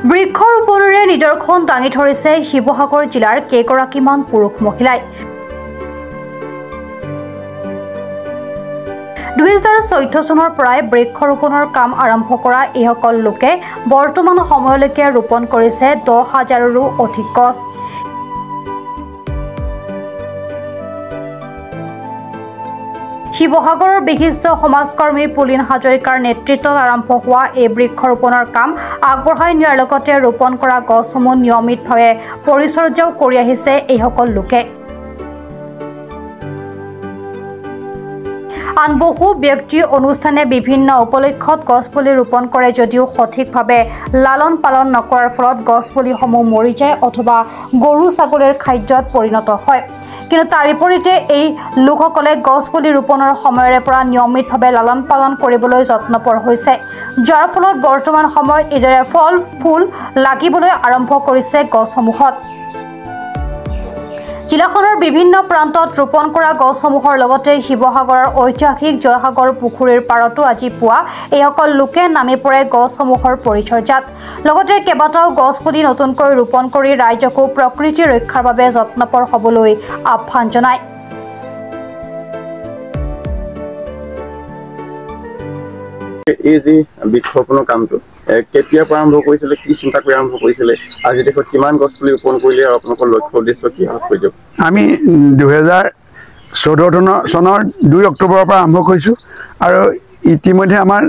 বৃক্ষৰোপণেৰে নিদৰ্শন দাঙি ধৰিছে শিৱসাগৰ জিলাৰ কেইগৰাকীমান পুৰুষ মহিলাই। 2014 চনৰ পৰাই বৃক্ষৰোপণৰ কাম আৰম্ভ কৰা এইসকল লোকে বৰ্তমান সময়লৈকে ৰোপণ কৰিছে 10,000ৰো অধিক গছ। শিৱসাগৰৰ বিশিষ্ট সমাজকৰ্মী পুলিন হাজৰিকাৰ নেতৃত্বত আৰম্ভ হোৱা এই বৃক্ষৰোপণৰ কাম আগবঢ়াই নিয়াৰ লগতে ৰোপণ কৰা গছসমূহ নিয়মিতভাৱে পৰিচৰ্যাও কৰি আহিছে এইসকল লোকে। আন বহু ব্যক্তি অনুষ্ঠানে বিভিন্ন উপলক্ষত গছপুলি ৰোপণ কৰে যদিও সঠিকভাৱে লালন পালন নকৰাৰ ফলত গছপুলিসমূহ মৰি যায় অথবা গৰু ছাগলীৰ খাদ্যত পৰিণত হয়। কিন্তু তাৰ বিপৰীতে এই লোকসকলে গছপুলি ৰোপণৰ সময়ৰে পৰা নিয়মিতভাৱে লালন পালন কৰিবলৈ যত্নপৰ হৈছে, যাৰ ফলত বৰ্তমান সময়ত এইদৰে ফল ফুল লাগিবলৈ আৰম্ভ কৰিছে গছসমূহত। জিলাখনৰ বিভিন্ন প্ৰান্তত ৰোপণ কৰা গছসমূহৰ লগতে শিৱসাগৰৰ ঐতিহাসিক জয়সাগৰ পুখুৰীৰ পাৰতো আজি পুৱা এইসকল লোকে নামি পৰে গছসমূহৰ পৰিচৰ্যাত। লগতে কেইবাটাও গছপুলি নতুনকৈ ৰোপণ কৰি ৰাইজকো প্ৰকৃতি ৰক্ষাৰ বাবে যত্নপৰ হ'বলৈ আহ্বান জনায়। এই যে বৃক্ষৰোপণৰ কামটো কেতিয়াৰ পৰা আৰম্ভ কৰিছিলে, কি চিন্তা কৰি আৰম্ভ কৰিছিলে, আজি দেশত কিমান গছপুলি ৰোপণ কৰিলে আৰু আপোনালোকৰ লক্ষ্য উদ্দেশ্য কি হয় কৈ দিয়ক। আমি 2014 চনৰ 2 অক্টোবৰৰ পৰা আৰম্ভ কৰিছোঁ আৰু ইতিমধ্যে আমাৰ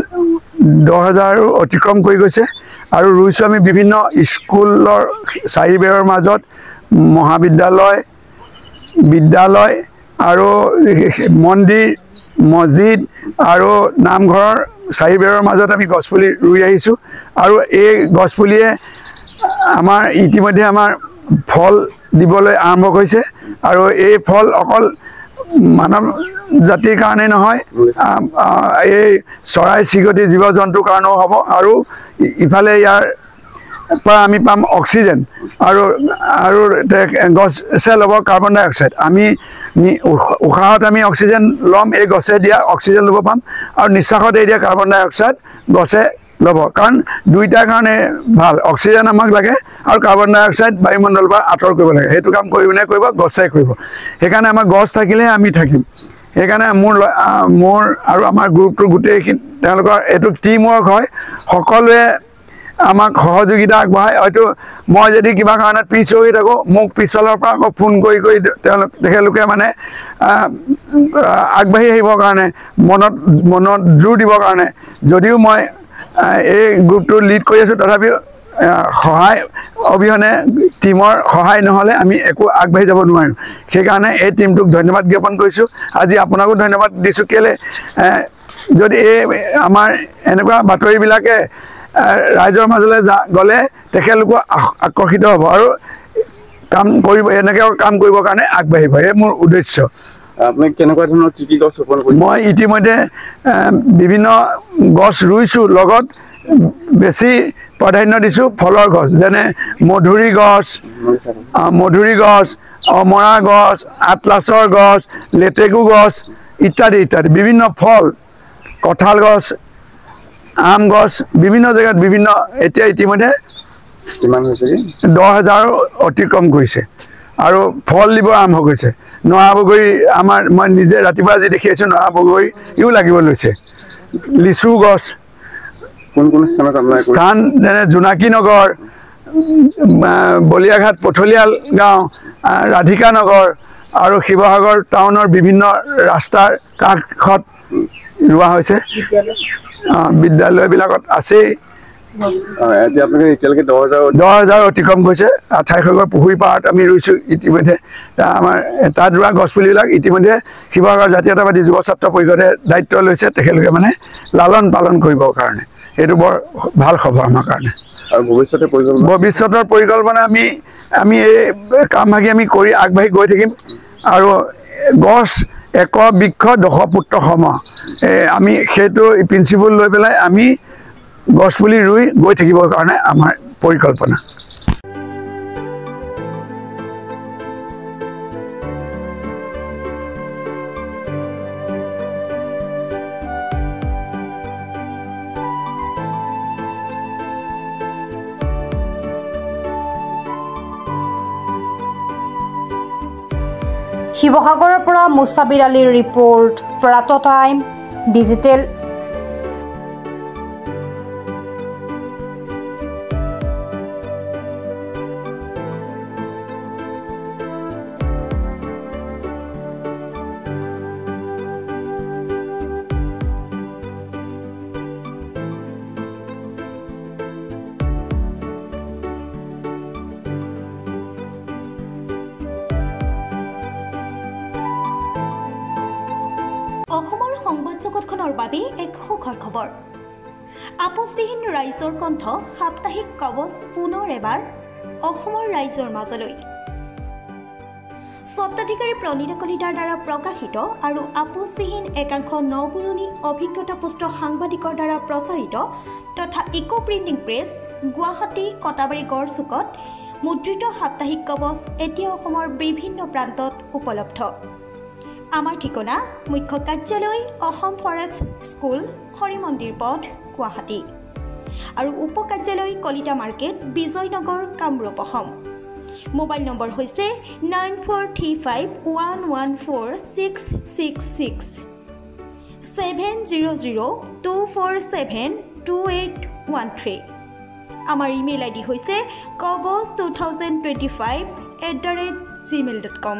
10,000 অতিক্ৰম কৰি গৈছে আৰু ৰুইছোঁ আমি বিভিন্ন স্কুলৰ চাৰিবেৰৰ মাজত, মহাবিদ্যালয়, বিদ্যালয় আৰু মন্দিৰ, মছজিদ আৰু নামঘৰৰ চাৰিবেৰৰ মাজত আমি গছপুলি ৰুই আহিছোঁ আৰু এই গছপুলিয়ে আমাৰ ইতিমধ্যে আমাৰ ফল দিবলৈ আৰম্ভ কৰিছে আৰু এই ফল অকল মানৱ জাতিৰ কাৰণে নহয়, এই চৰাই চিৰিকটি জীৱ জন্তুৰ কাৰণেও হ'ব আৰু ইফালে ইয়াৰ পৰা আমি পাম অক্সিজেন আৰু গছে ল'ব কাৰ্বন ডাই অক্সাইড। আমি উশাহত আমি অক্সিজেন ল'ম, এই গছে দিয়া অক্সিজেন ল'ব পাম আৰু নিশ্বাসত এৰি দিয়া কাৰ্বন ডাই অক্সাইড গছে ল'ব, কাৰণ দুইটাৰ কাৰণে ভাল। অক্সিজেন আমাক লাগে আৰু কাৰ্বন ডাই অক্সাইড বায়ুমণ্ডলৰ পৰা আঁতৰ কৰিব লাগে, সেইটো কাম কৰিবনে কৰিব গছে কৰিব। সেইকাৰণে আমাৰ গছ থাকিলেহে আমি থাকিম। সেইকাৰণে মোৰ আৰু আমাৰ গ্ৰুপটো গোটেইখিনি তেওঁলোকৰ এইটো টিম ৱৰ্ক হয়, সকলোৱে আমাক সহযোগিতা আগবঢ়ায়। হয়তো মই যদি কিবা কাৰণত পিছ হৈ থাকোঁ, মোক পিছফালৰ পৰা আকৌ ফোন কৰি তেখেতলোকে মানে আগবাঢ়ি আহিবৰ কাৰণে মনত জোৰ দিবৰ কাৰণে, যদিও মই এই গ্ৰুপটো লিড কৰি আছোঁ তথাপিও সহায় অবিহনে, টিমৰ সহায় নহ'লে আমি একো আগবাঢ়ি যাব নোৱাৰোঁ। সেইকাৰণে এই টিমটোক ধন্যবাদ জ্ঞাপন কৰিছোঁ। আজি আপোনাকো ধন্যবাদ দিছোঁ, কেলৈ যদি এই আমাৰ এনেকুৱা বাতৰিবিলাকে ৰাইজৰ মাজলৈ গ'লে তেখেতলোকো আকৰ্ষিত হ'ব আৰু কাম কৰিব, এনেকৈ কাম কৰিবৰ কাৰণে আগবাঢ়িব। এই মোৰ উদ্দেশ্য। আপুনি কেনেকুৱা ধৰণৰ কি গছ ৰোপণ কৰিছে? মই ইতিমধ্যে বিভিন্ন গছ ৰুইছোঁ, লগত বেছি প্ৰাধান্য দিছোঁ ফলৰ গছ, যেনে মধুৰি গছ, অমৰা গছ, আটলাছৰ গছ, লেটেকু গছ ইত্যাদি ইত্যাদি, বিভিন্ন ফল, কঁঠাল গছ, আম গছ, বিভিন্ন জেগাত বিভিন্ন। এতিয়া ইতিমধ্যে 10,000 অতিক্ৰম কৰিছে আৰু ফল দিব আৰম্ভ কৰিছে। নৰা বগৰী মই নিজে ৰাতিপুৱা আজি দেখি আছোঁ, নৰা বগৰীও লাগিব লৈছে। লিচু গছ, কোন স্থান যেনে জোনাকী নগৰ, বলিয়াঘাট, পথলিয়াল গাঁও, ৰাধিকা নগৰ আৰু শিৱসাগৰ টাউনৰ বিভিন্ন ৰাস্তাৰ কাষত ৰোৱা হৈছে। বিদ্যালয়বিলাকত আছেই। এতিয়া আপোনালোকে এতিয়ালৈকে 10,000 অতিক্ৰম কৰিছে। 28 পুখুৰী পাৰত আমি ৰুইছোঁ ইতিমধ্যে। আমাৰ তাত ৰোৱা গছপুলিবিলাক ইতিমধ্যে শিৱসাগৰ জাতীয়তাবাদী যুৱ ছাত্ৰ পৰিষদে দায়িত্ব লৈছে, তেখেতলোকে মানে লালন পালন কৰিবৰ কাৰণে। এইটো বৰ ভাল খবৰ আমাৰ কাৰণে। আৰু ভৱিষ্যতৰ পৰিকল্পনা আমি এই কামভাগি আমি কৰি আগবাঢ়ি গৈ থাকিম আৰু গছ এক বৃক্ষ 10 পুত্ৰ সম, আমি সেইটো প্ৰিন্সিপল লৈ পেলাই আমি গছপুলি ৰুই গৈ থাকিবৰ কাৰণে আমাৰ পৰিকল্পনা। শিৱসাগৰৰ পৰা মুছাবিৰ আলীৰ ৰিপৰ্ট, প্ৰাত টাইম ডিজিটেল। অসমৰ সংবাদ জগতখনৰ বাবে এক সুখৰ খবৰ। আপোচবিহীন ৰাইজৰ কণ্ঠ সাপ্তাহিক কবচ পুনৰ এবাৰ অসমৰ ৰাইজৰ মাজলৈ। স্বত্বাধিকাৰী প্ৰণীতা কলিতাৰ দ্বাৰা প্ৰকাশিত আৰু আপোচবিহীন একাংশ নপুৰণি অভিজ্ঞতাপুষ্ট সাংবাদিকৰ দ্বাৰা প্ৰচাৰিত তথা eco printing press Guwahati Katabari গড়চুকত মুদ্ৰিত সাপ্তাহিক কবচ এতিয়া অসমৰ বিভিন্ন প্ৰান্তত উপলব্ধ। আমাৰ ঠিকনা মুখ্য কাৰ্যালয় অসম ফৰেষ্ট স্কুল হৰিমন্দিৰ পথ গুৱাহাটী আৰু উপ কাৰ্যালয় Kalita market Bijoynagar Kamrup Assam. Mobile number হৈছে 9435114666 70024722813। আমাৰ ইমেইল আইডি হৈছে kobos2025@gmail.com।